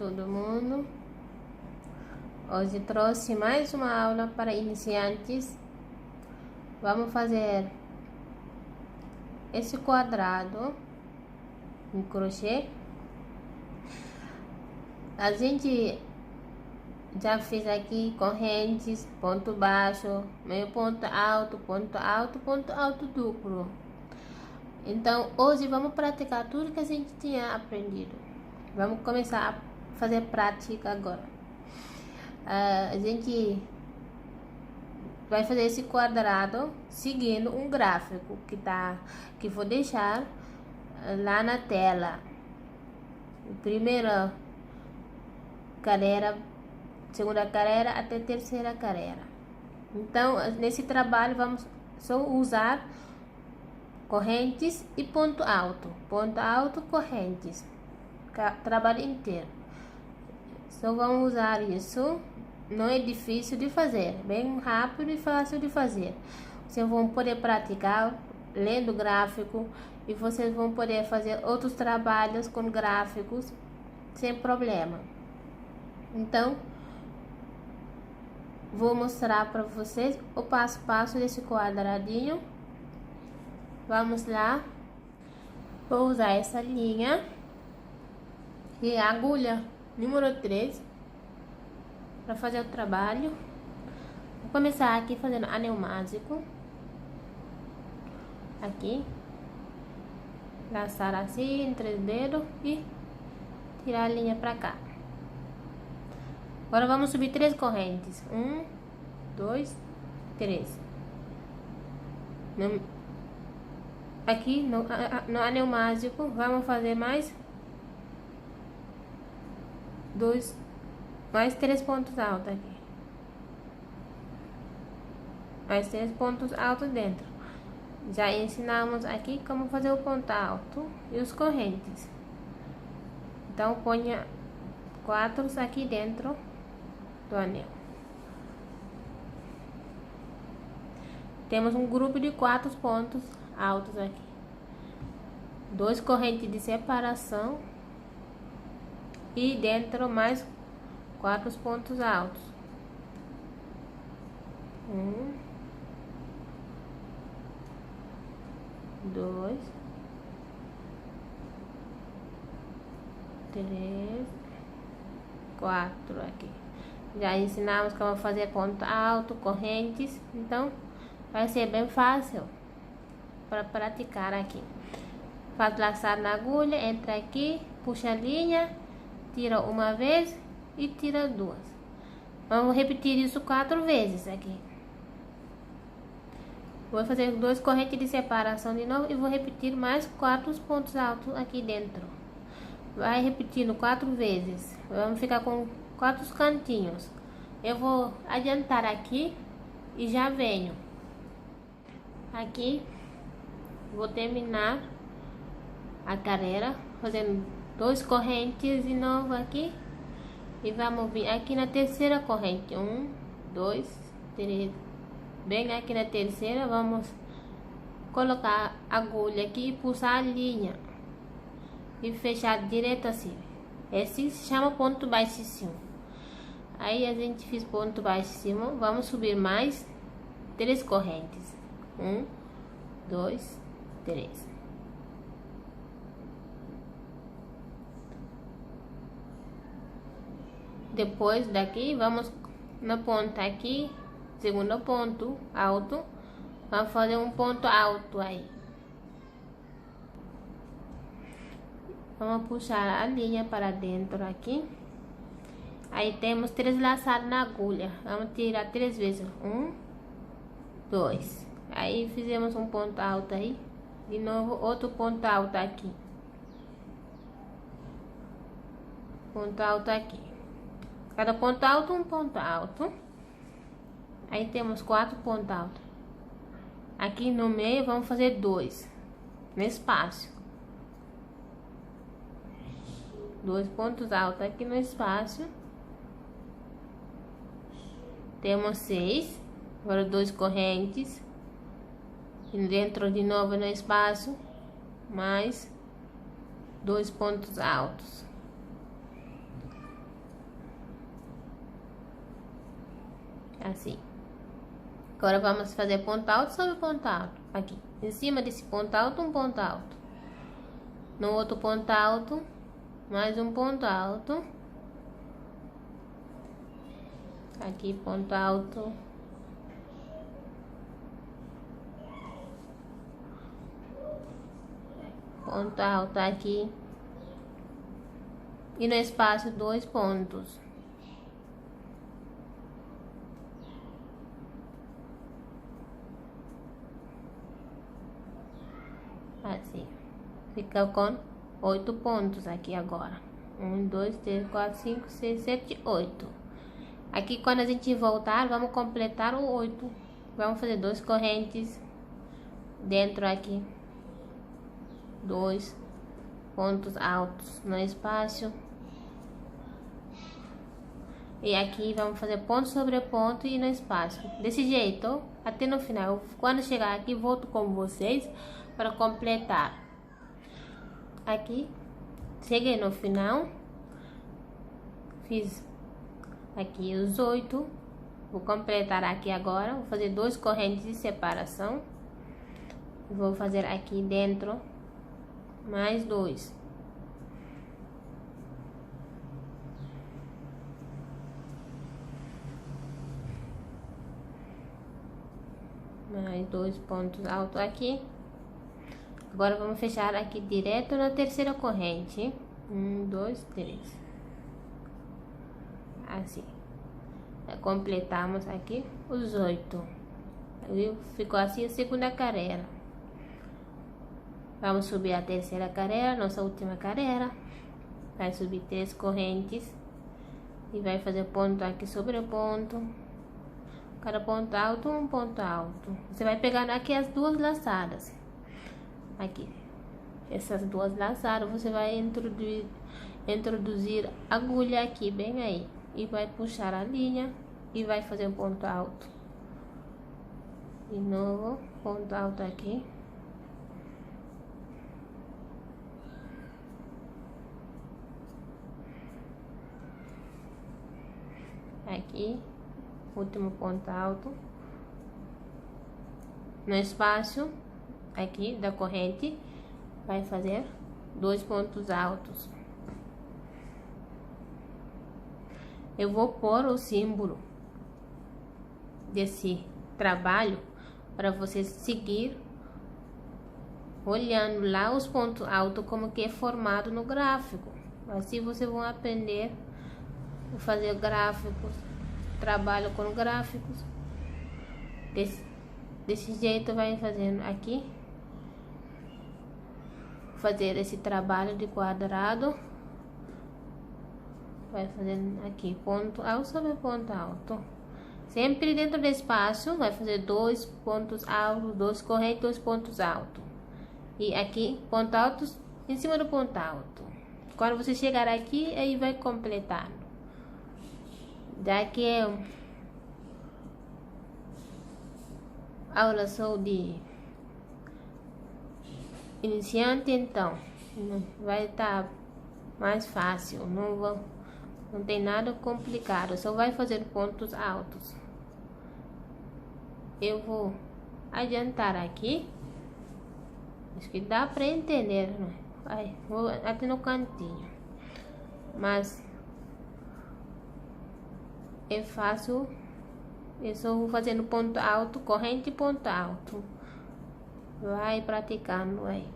todo mundo. Hoje trouxe mais uma aula para iniciantes. Vamos fazer esse quadrado em crochê. A gente já fez aqui correntes, ponto baixo, meio ponto alto, ponto alto, ponto alto duplo. Então hoje vamos praticar tudo que a gente tinha aprendido. Vamos começar a fazer prática agora. A gente vai fazer esse quadrado seguindo um gráfico que vou deixar lá na tela. Primeira carreira, segunda carreira até terceira carreira. Então nesse trabalho vamos só usar correntes e ponto alto, correntes, trabalho inteiro. Só vamos usar isso. Não é difícil de fazer, bem rápido e fácil de fazer. Vocês vão poder praticar lendo gráfico e vocês vão poder fazer outros trabalhos com gráficos sem problema. Então, vou mostrar para vocês o passo a passo desse quadradinho. Vamos lá. Vou usar essa linha e a agulha número 3 para fazer o trabalho. Vou começar aqui fazendo anel mágico. Aqui. Laçar assim, em 3 dedos e tirar a linha para cá. Agora vamos subir 3 correntes. 1, 2, 3. Aqui no anel mágico vamos fazer mais 3 pontos altos aqui. Mais 3 pontos altos dentro. Já ensinamos aqui como fazer o ponto alto e os correntes. Então ponha 4 aqui dentro do anel. Temos um grupo de 4 pontos altos aqui. 2 correntes de separação e dentro mais 4 pontos altos. 1, 2, 3, 4 aqui. Já ensinamos como fazer ponto alto, correntes, então vai ser bem fácil para praticar aqui. Faz laçar na agulha, entra aqui, puxa a linha, tira uma vez e tira 2. Vamos repetir isso 4 vezes aqui. Vou fazer 2 correntes de separação de novo e vou repetir mais 4 pontos altos aqui dentro. Vai repetindo 4 vezes. Vamos ficar com 4 cantinhos. Eu vou adiantar aqui e já venho. Aqui vou terminar a carreira fazendo 2 correntes de novo aqui. E vamos vir aqui na terceira corrente. 1, 2, 3. Bem aqui na terceira, vamos colocar a agulha aqui e puxar a linha. E fechar direto assim. Esse se chama ponto baixíssimo. Aí a gente fez ponto baixíssimo. Vamos subir mais 3 correntes. 1, 2, 3. Depois daqui, vamos na ponta aqui, segundo ponto alto, vamos fazer um ponto alto aí. Vamos puxar a linha para dentro aqui. Aí temos 3 laçados na agulha. Vamos tirar 3 vezes. 1, 2. Aí fizemos um ponto alto aí. De novo, outro ponto alto aqui. Ponto alto aqui. Cada ponto alto, um ponto alto. Aí temos 4 pontos altos. Aqui no meio vamos fazer 2 no espaço. 2 pontos altos aqui no espaço. Temos 6. Agora 2 correntes. E dentro de novo no espaço. Mais 2 pontos altos. assim. Agora vamos fazer ponto alto sobre ponto alto, aqui, em cima desse ponto alto, um ponto alto, no outro ponto alto, mais um ponto alto, aqui ponto alto, ponto alto aqui, e no espaço 2 pontos. Assim, fica com 8 pontos aqui agora. 1, 2, 3, 4, 5, 6, 7, 8. Aqui quando a gente voltar, vamos completar o 8. Vamos fazer 2 correntes dentro aqui. 2 pontos altos no espaço. E aqui vamos fazer ponto sobre ponto e no espaço. Desse jeito, até no final. Quando chegar aqui, volto com vocês para completar. Aqui, cheguei no final. Fiz aqui os 8. Vou completar aqui agora. Vou fazer 2 correntes de separação. Vou fazer aqui dentro mais 2. Mais 2 pontos altos aqui. Agora vamos fechar aqui direto na terceira corrente. 1, 2, 3. Assim. Completamos aqui os 8. Ficou assim a segunda carreira. Vamos subir a terceira carreira, nossa última carreira. Vai subir 3 correntes. E vai fazer ponto aqui sobre ponto. Cada ponto alto, um ponto alto. Você vai pegar aqui as 2 laçadas. Aqui. Essas 2 laçadas, você vai introduzir a agulha aqui, bem aí. E vai puxar a linha e vai fazer um ponto alto. De novo, ponto alto aqui. Aqui. Último ponto alto no espaço aqui da corrente, vai fazer 2 pontos altos. Eu vou pôr o símbolo desse trabalho para vocês seguir olhando lá os pontos altos como que é formado no gráfico. Assim vocês vão aprender a fazer gráficos. Trabalho com gráficos desse jeito, vai fazendo aqui, fazer esse trabalho de quadrado, vai fazendo aqui ponto alto sobre ponto alto, sempre dentro do espaço. Vai fazer 2 pontos altos, 2 correntes, 2 pontos altos, e aqui ponto altos em cima do ponto alto. Quando você chegar aqui, aí vai completando. Daqui é aula só de iniciante, então vai estar mais fácil, não tem nada complicado, só vai fazer pontos altos. Eu vou adiantar aqui, acho que dá para entender, né? Vou até no cantinho, mas é fácil. Eu só vou fazendo ponto alto, corrente e ponto alto. Vai praticando aí.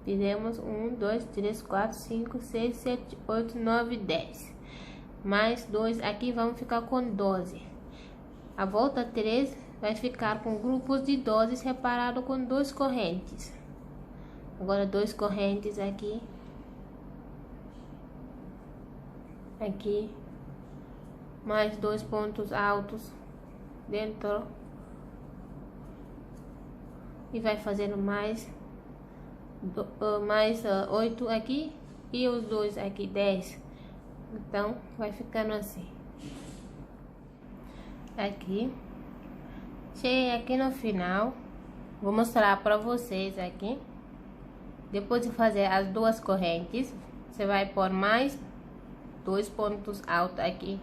Fizemos 1, 2, 3, 4, 5, 6, 7, 8, 9, 10. Mais 2 aqui, vamos ficar com 12. A volta 3 vai ficar com grupos de 12 separados com 2 correntes. Agora 2 correntes aqui. Aqui. Mais 2 pontos altos dentro, e vai fazendo mais 8 aqui e os 2 aqui, 10. Então vai ficando assim. Aqui cheguei aqui no final, vou mostrar para vocês aqui. Depois de fazer as 2 correntes, você vai pôr mais 2 pontos altos aqui.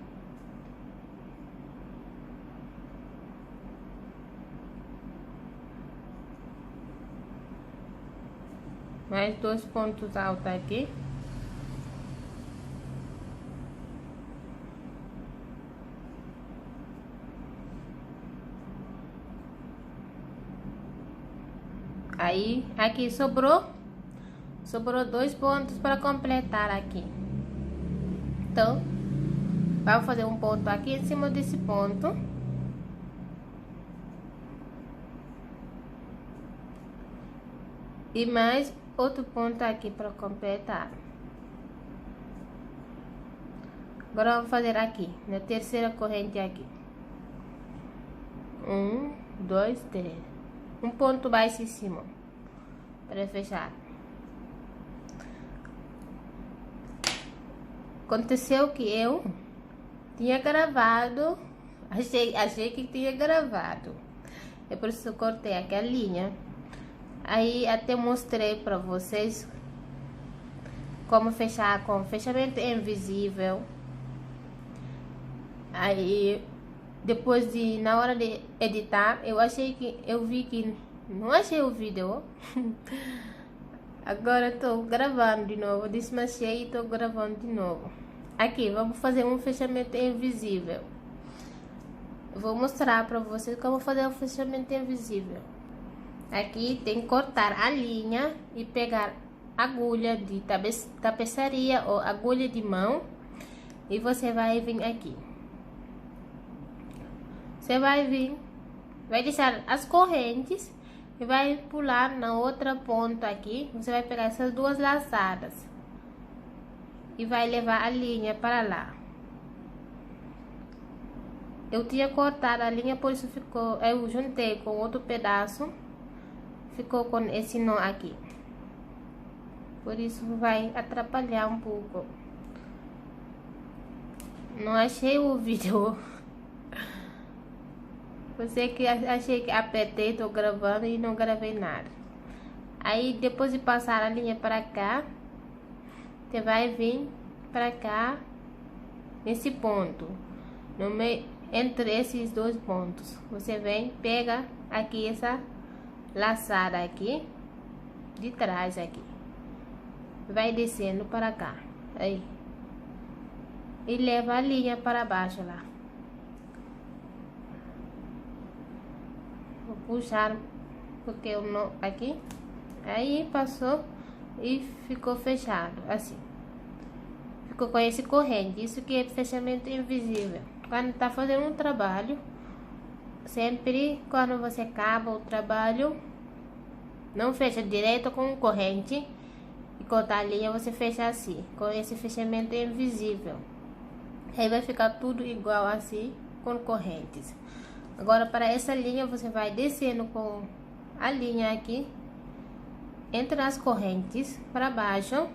Mais 2 pontos altos aqui. Aí, aqui sobrou 2 pontos para completar aqui. Então, vamos fazer um ponto aqui em cima desse ponto. E mais outro ponto aqui para completar. Agora, vamos fazer aqui, na terceira corrente aqui. 1, 2, 3. Um ponto baixo em cima para fechar. Aconteceu que eu tinha gravado, achei que tinha gravado. É por isso que eu cortei aqui a linha. Aí até mostrei para vocês como fechar com fechamento invisível. Aí depois na hora de editar, eu vi que não achei o vídeo. Agora estou gravando de novo, desmachei e estou gravando de novo. Aqui, vamos fazer um fechamento invisível. Eu vou mostrar para vocês como fazer o fechamento invisível. Aqui tem que cortar a linha e pegar agulha de tapeçaria ou agulha de mão. E você vai vir aqui. Você vai vir, vai deixar as correntes e vai pular na outra ponta aqui. Você vai pegar essas 2 laçadas e vai levar a linha para lá. Eu tinha cortado a linha, por isso ficou, eu juntei com outro pedaço, ficou com esse nó aqui. Por isso vai atrapalhar um pouco. Não achei o vídeo. Você que achei que apertei, tô gravando e não gravei nada. Aí depois de passar a linha para cá, você vai vir para cá, nesse ponto, no meio, entre esses 2 pontos. Você vem, pega aqui essa laçada aqui, de trás aqui. Vai descendo para cá, aí. E leva a linha para baixo lá. Vou puxar porque o nó aqui, aí passou e ficou fechado assim, ficou com esse corrente. Isso que é fechamento invisível. Quando tá fazendo um trabalho, sempre quando você acaba o trabalho, não fecha direto com corrente e cortar a linha, você fecha assim, com esse fechamento invisível. Aí vai ficar tudo igual assim, com correntes. Agora, para essa linha, você vai descendo com a linha aqui, entre as correntes, para baixo.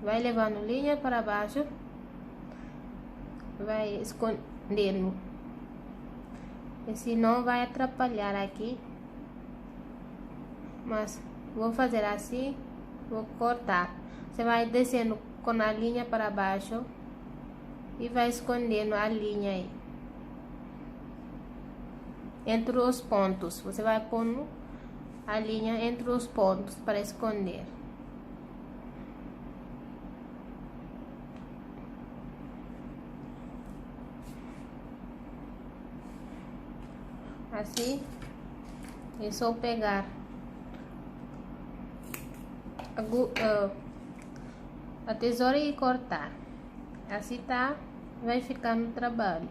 Vai levando linha para baixo. Vai escondendo. Esse não vai atrapalhar aqui. Mas, vou fazer assim, vou cortar. Você vai descendo com a linha para baixo e vai escondendo a linha aí. Entre os pontos, você vai pondo a linha entre os pontos para esconder. Assim, é só pegar a tesoura e cortar. Assim tá, vai ficar no trabalho.